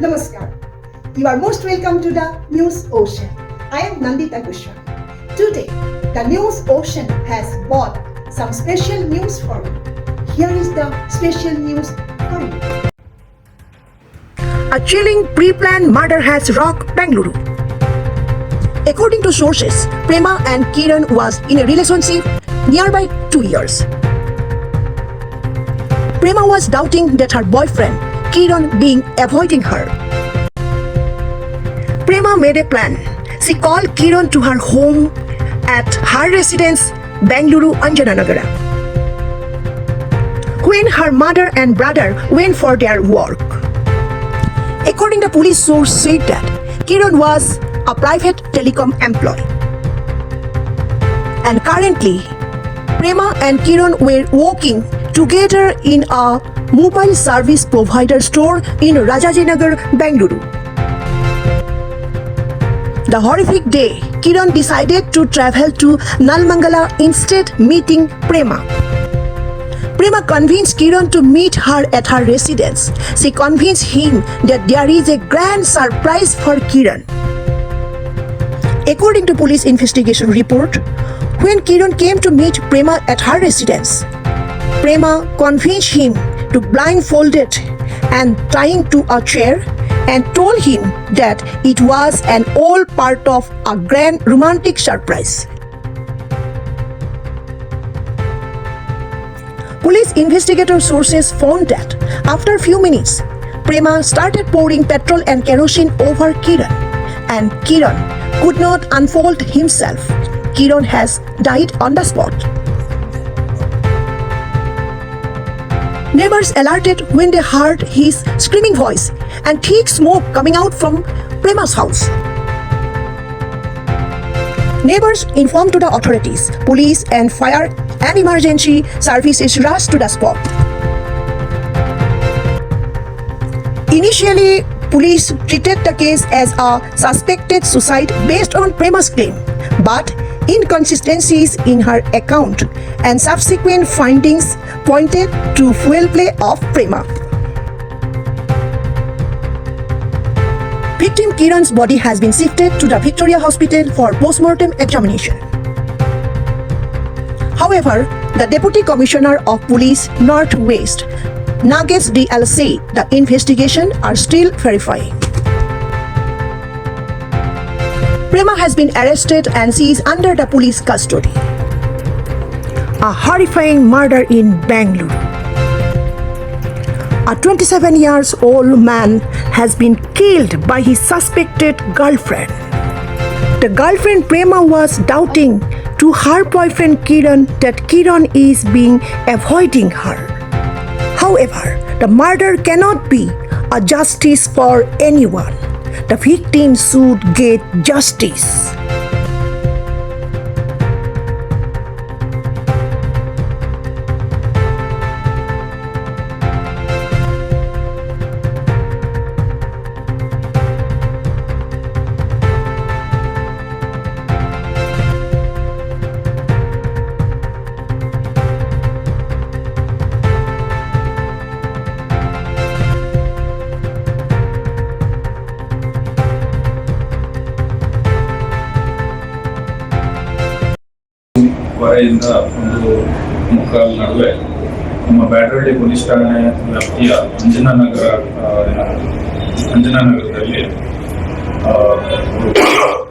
Namaskar. You are most welcome to the News Ocean. I am Nandita Goswami. Today, the News Ocean has brought some special news for you. Here is the special news for you. A chilling pre-planned murder has rocked Bengaluru. According to sources, Prema and Kiran was in a relationship nearby 2 years. Prema was doubting that her boyfriend, Kiran, being avoiding her. Prema made a plan. She called Kiran to her home at her residence, Bengaluru Anjananagara. When her mother and brother went for their work. According to police source said that Kiran was a private telecom employee. And currently, Prema and Kiran were working together in a mobile service provider store in Rajajinagar, Bengaluru. The horrific day, Kiran decided to travel to Nalmangala instead meeting Prema. Prema convinced Kiran to meet her at her residence. She convinced him that there is a grand surprise for Kiran. According to police investigation report, when Kiran came to meet Prema at her residence, Prema convinced him to blindfold it and tying to a chair and told him that it was an all part of a grand romantic surprise. Police investigator sources found that after a few minutes, Prema started pouring petrol and kerosene over Kiran, and Kiran could not unfold himself. Kiran has died on the spot. Neighbors alerted when they heard his screaming voice and thick smoke coming out from Prema's house. Neighbors informed to the authorities. Police and fire and emergency services rushed to the spot. Initially, police treated the case as a suspected suicide based on Prema's claim, but inconsistencies in her account and subsequent findings pointed to foul play of Prema. Victim Kiran's body has been shifted to the Victoria Hospital for post-mortem examination. However, the Deputy Commissioner of Police Northwest, Nagesh DL, said the investigation are still verifying. Prema has been arrested and she is under the police custody. A horrifying murder in Bengaluru. A 27-year-old man has been killed by his suspected girlfriend. The girlfriend Prema was doubting to her boyfriend Kiran that Kiran is being avoiding her. However, the murder cannot be a justice for anyone. The victim should get justice. ಹೊರೆಯಿಂದ ಒಂದು ಮುಕ್ಕಾಲು ನಡುವೆ ನಮ್ಮ ಬ್ಯಾಡರಳ್ಳಿ police ಠಾಣೆ ವ್ಯಾಪ್ತಿಯ ಅಂಜನಾನಗರದಲ್ಲಿ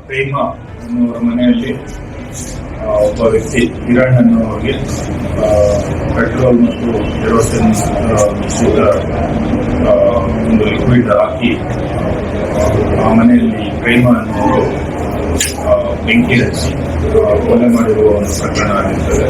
ಪ್ರೇಮ ಅನ್ನುವರ ಮನೆಯಲ್ಲಿ ಒಬ್ಬ ವ್ಯಕ್ತಿ Kiran ಅನ್ನುವರಿಗೆ petrol ಮತ್ತು ಕೆರೋಸಿನ್ ಮಿಶ್ರಿತ ಒಂದು ಲಿಕ್ವಿಡ್ ಹಾಕಿ ಆ ಮನೆಯಲ್ಲಿ ಪ್ರೇಮ ಅನ್ನುವರು ಬೆಂಕಿ ಹಚ್ಚಿ ಕೊಲೆ ಮಾಡಿರುವ ಒಂದು ಪ್ರಕರಣ ಆಗಿರ್ತದೆ.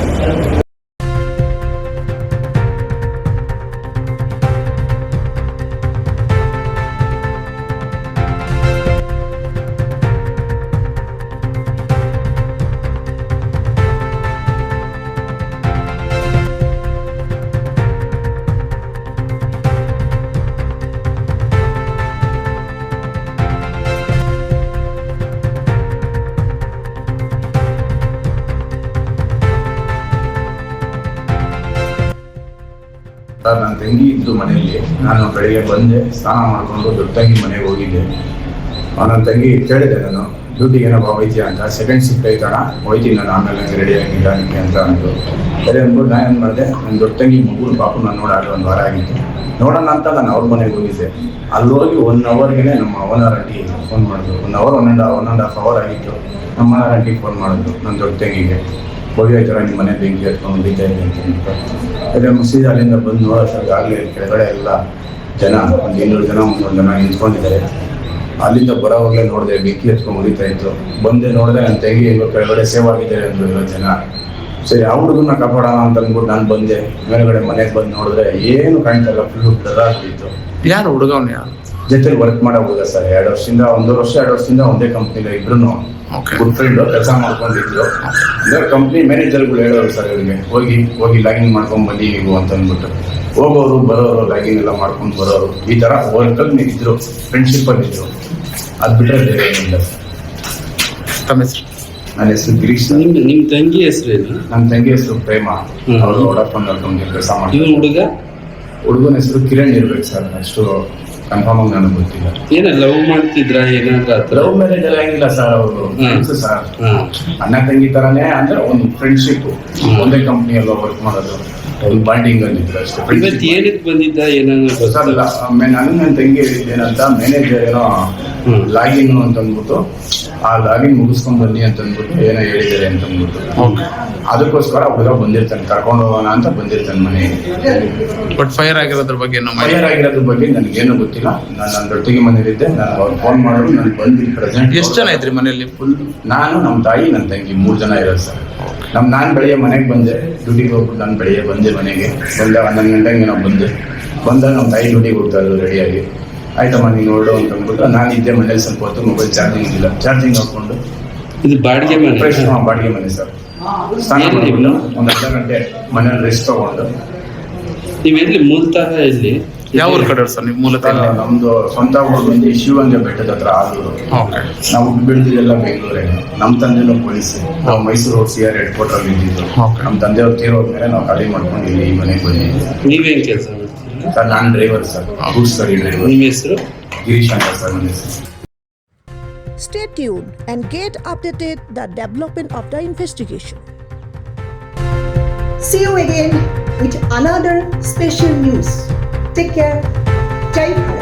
ನನ್ನ ತಂಗಿ ಇದ್ದು ಮನೆಯಲ್ಲಿ ನಾನು ಬೆಳಿಗ್ಗೆ ಬಂದೆ, ಸ್ನಾನ ಮಾಡಿಕೊಂಡು ದೊಡ್ಡ ತಂಗಿ ಮನೆಗೆ ಹೋಗಿದ್ದೆ. ನನ್ನ ತಂಗಿ ಕೇಳಿದೆ, ನಾನು ಡ್ಯೂಟಿಗೆ ಏನೋ ಹೋಯ್ತೀಯ ಅಂತ. ಸೆಕೆಂಡ್ ಶಿಫ್ಟ್ ಐತಣ, ಹೋಯ್ತೀನಿ ನಾನು, ಆಮೇಲೆ ನಂಗೆ ರೆಡಿ ಆಗಿದ್ದಾನೆ ಅಂತ ಅಂದರು. ಸರಿ ಅಂದ್ಬಿಟ್ಟು ನಾನು ಏನು ಮಾಡಿದೆ, ನನ್ನ ದೊಡ್ಡ ತಂಗಿ ಮಗು ಪಾಪು ನಾನು ನೋಡಾಗ 1 ವಾರ ಆಗಿತ್ತು. ನೋಡೋಣ ಅಂತ ನಾನು ಅವ್ರ ಮನೆಗೆ ಹೋಗಿದ್ದೆ. ಅಲ್ಲಿ ಹೋಗಿ 1 ಅವರ್ಗೆ ನಮ್ಮ ಓನರ್ ಆಂಟಿ ಫೋನ್ ಮಾಡಿದ್ರು. 1 ಅವರ್ 1.5 ಅವರ್ ಆಗಿತ್ತು. ನಮ್ಮ ಓನರ್ ಆಂಟಿಗೆ ಫೋನ್ ಮಾಡಿದ್ರು ನನ್ನ ದೊಡ್ಡ ತಂಗಿಗೆ, ಹೋಗಿ ಈ ಥರ ನಿಮ್ಮ ಮನೆ ಬೆಂಕಿ ಹತ್ಕೊಂಡು ಹೊಡಿತಾ ಇದೆ ಅಂತ ಅಂದ್ಬಿಟ್ಟು. ಅದೇ ಮುಗಿಸಿದ ಅಲ್ಲಿಂದ ಬಂದು ನೋಡೋಷ್ಟಾಗ ಆಗಲೇ ಕೆಳಗಡೆ ಎಲ್ಲ ಜನ, ಒಂದು 200 ಜನ 300 ಜನ ನಿಂತ್ಕೊಂಡಿದ್ದಾರೆ. ಅಲ್ಲಿಂದ ಬರೋವಾಗಲೇ ನೋಡಿದೆ ಬೆಂಕಿ ಹತ್ಕೊಂಡು ಹೊಡಿತಾ ಇತ್ತು. ಬಂದೆ ನೋಡಿದೆ ನನ್ನ ತಂಗಿ ಹೆಂಗೋ ಕೆಳಗಡೆ ಸೇವ್ ಆಗಿದ್ದಾರೆ ಅಂದರು 20 ಜನ. ಸರಿ ಆ ಹುಡುಗನ್ನ ಕಾಪಾಡೋಣ ಅಂತ ಅಂದ್ಬಿಟ್ಟು ನಾನು ಬಂದೆ. ಮೇಲ್ಗಡೆ ಮನೆಗೆ ಬಂದು ನೋಡಿದ್ರೆ ಏನು ಕಾಣ್ತಾ ಇಲ್ಲ, ಫುಲ್ಲು ಬ್ಲರ್ ಆಗಿತ್ತು. ಯಾರು ಹುಡುಗವ್ನು ಯಾರು? ಜೊತೆಲಿ ವರ್ಕ್ ಮಾಡೋ ಹುಡುಗ ಸರ್. 2 ವರ್ಷದಿಂದ 1 ವರ್ಷ 2 ವರ್ಷದಿಂದ ಒಂದೇ ಕಂಪ್ನಿಲಿ ಇಬ್ರು Okay. ಗುಡ್ ಫ್ರೆಂಡ್ ಕೆಲಸ ಮಾಡ್ಕೊಂಡಿದ್ರು. ಅಂದ್ರೆ ಕಂಪ್ನಿ ಮ್ಯಾನೇಜರ್ಗಳು ಹೇಳೋರು ಸರ್ ಇವರಿಗೆ, ಹೋಗಿ ಲಾಗಿನ್ ಮಾಡ್ಕೊಂಡು ಬನ್ನಿ ನೀವು ಅಂತ ಅಂದ್ಬಿಟ್ಟು. ಹೋಗೋರು ಬರೋರು ಲಾಗಿನ್ ಎಲ್ಲ ಮಾಡ್ಕೊಂಡು ಬರೋರು, ಈ ಥರ ವರ್ಕಲ್ಲಿ ಇದ್ರು, ಫ್ರೆಂಡ್ಶಿಪ್ಪಲ್ಲಿ ಇದ್ರು. ಅದು ಬಿಟ್ಟರೆ ಬೇರೆ ಏನಿಲ್ಲ. ತಮ್ಮ ಹೆಸರು? ನನ್ನ ಹೆಸರು ಗಿರೀಶ್. ನಿಮ್ಮ ತಂಗಿ ಹೆಸರೇನು? ನನ್ನ ತಂಗಿ ಹೆಸರು ಪ್ರೇಮ. ಅವರು ಒಡಪ್ಪಂದು ಕೆಲಸ ಮಾಡ್ತಾರೆ. ಹುಡುಗನ ಹೆಸರು ಕಿರಣ್ ಇರ್ಬೇಕು ಸರ್, ಅಷ್ಟು ಕನ್ಫರ್ಮ್ ಆಗಿ ನನಗೆ ಗೊತ್ತಿಲ್ಲ. ಏನ ಲವ್ ಮಾಡ್ತಿದ್ರ ಏನಾದ್ರು ಆತರ? ಲವ್ ಮ್ಯಾರೇಜ್ ಎಲ್ಲ ಏನಿಲ್ಲ ಸರ್, ಅವರು ಫ್ರೆಂಡ್ಸ್ ಸರ್, ಅಣ್ಣ ತಂಗಿ ತರಾನೇ. ಅಂದ್ರೆ ಒಂದು ಫ್ರೆಂಡ್ಶಿಪ್, ಒಂದೇ ಕಂಪ್ನಿಯಲ್ಲ ವರ್ಕ್ ಮಾಡೋದು, ಒಂದು ಬಾಂಡಿಂಗ್ ಅಂದಿದ್ರು ಅಷ್ಟೇ. ಇವತ್ತು ಏನಕ್ಕೆ ಬಂದಿದ್ದ ಏನಾದ್ರು ಗೊತ್ತಾಗಲ್ಲ. ನನಗೆ ನನ್ನ ತಂಗಿ ಏನಂತ, ಮ್ಯಾನೇಜರ್ ಏನೋ ಲಾಗಿನ್ ಅಂತ ಅಂದ್ಬಿಟ್ಟು, ಆ ಲಾಗಿನ್ ಮುಗಿಸ್ಕೊಂಡ್ ಬನ್ನಿ ಅಂತ ಅಂದ್ಬಿಟ್ಟು ಏನೋ ಹೇಳಿದ್ದಾರೆ ಅಂತ ಅಂದ್ಬಿಟ್ಟು, ಅದಕ್ಕೋಸ್ಕರ ಹುಡುಗ ಬಂದಿರ್ತಾನೆ, ಕರ್ಕೊಂಡು ಹೋಗೋಣ ಅಂತ ಬಂದಿರ್ತಾನೆ ಮನೆಗೆ. ಬಟ್ ಫೈರ್ ಆಗಿರೋದ್ರ ಬಗ್ಗೆ ಫೈರ್ ಆಗಿರೋದ್ರ ಬಗ್ಗೆ ನನಗೇನು ಗೊತ್ತಿಲ್ಲ. ನಾನು ನನ್ನ ದೊಡ್ಡಗೆ ಮನೇಲಿದ್ದೆ. ನಾನು ಅವ್ರು ಫೋನ್ ಮಾಡಿದ್ರು, ನಾನು ಬಂದಿದ್ದು ಪ್ರೆಸೆಂಟ್. ಎಷ್ಟು ಜನ ಇದ್ರಿ ಮನೆಯಲ್ಲಿ? ಫುಲ್ ನಾನು, ನಮ್ಮ ತಾಯಿ, ನನ್ನ ತಂಗಿ 3 ಜನ ಇರೋದು ಸರ್. ನಾನು ಬೆಳಿಗ್ಗೆ ಮನೆಗೆ ಬಂದೆ, ಡ್ಯೂಟಿಗೆ ಹೋಗ್ಬಿಟ್ಟು ನಾನು ಬೆಳಿಗ್ಗೆ ಬಂದೆ ಮನೆಗೆ. ಬಂದಾಗ 11 ಗಂಟೆಗೆ ನಾವು ಬಂದಾಗ ನಮ್ಮ ತಾಯಿ ಡ್ಯೂಟಿಗೆ ಹೋಗ್ತಾ ಇದ್ರು ರೆಡಿಯಾಗಿ. ಆಯ್ತಮ್ಮ ನೀನು ಹೊರಡು ಅಂತ ಅಂದ್ಬಿಟ್ಟು ನಾನು ಇದ್ದೆ ಮನೇಲಿ. ಸ್ವಲ್ಪ ಹೊತ್ತು ಮೊಬೈಲ್ ಚಾರ್ಜಿಂಗ್ ಇಲ್ಲ, ಚಾರ್ಜಿಂಗ್ ಹಾಕೊಂಡು. ಇದು ಬಾಡಿಗೆ ಮನೆ? ಬಾಡಿಗೆ ಮನೆ ಸರ್. ಸ್ನಾನ ಮಾಡಿಬಿಟ್ಟು 1 ಅರ್ಧ ಗಂಟೆ ಮನೇಲಿ ರೆಸ್ಟ್ ತಗೊಂಡು. ನೀವೆಲ್ಲಿ ಮೂಲತಃ ಎಲ್ಲಿ? ಯಾವ ಊರ್ ಕಡೆ ಸರ್ ನೀವು ಮೂಲತಃ? ನಮ್ದು ಸ್ವಂತ ಊರು ಬಂದು ಶಿವಗಂಗೆ ಬೆಟ್ಟದ ಹತ್ರ ಆಲೂರು. ಓಕೆ. ನಾವು ಬೆಳೆದಿದ್ದೆಲ್ಲ ಬೆಂಗಳೂರೇ. ನಮ್ಮ ತಂದೆನೂ ಪೊಲೀಸ್, ನಾವು ಮೈಸೂರು CR ಹೆಡ್ ಕ್ವಾರ್ಟರ್ ಅಲ್ಲಿ ಇದ್ದಿದ್ದು. ನಮ್ಮ ತಂದೆಯವ್ರು ತೀರೋದ್ಮೇಲೆ ನಾವು ಖಾಲಿ ಮಾಡ್ಕೊಂಡು ಇಲ್ಲಿ ಈ ಮನೆಗೆ ಬಂದಿದ್ದೀವಿ. ನೀವೇನ್ ಕೆಲಸ ಮಾಡ್ತೀರಾ? ಸರ್ ನಾನು ಡ್ರೈವರ್ ಸರ್, ಗೂಡ್ಸ್ ಗಾಡಿ ಡ್ರೈವರ್. ನಿಮ್ಮ ಹೆಸರು? ಗಿರೀಶ್ ಅಂತ ಸರ್ ನನ್ನ ಹೆಸರು. Stay tuned and get updated the development of the investigation. See you again with another special news. Take care. Jai Bharat.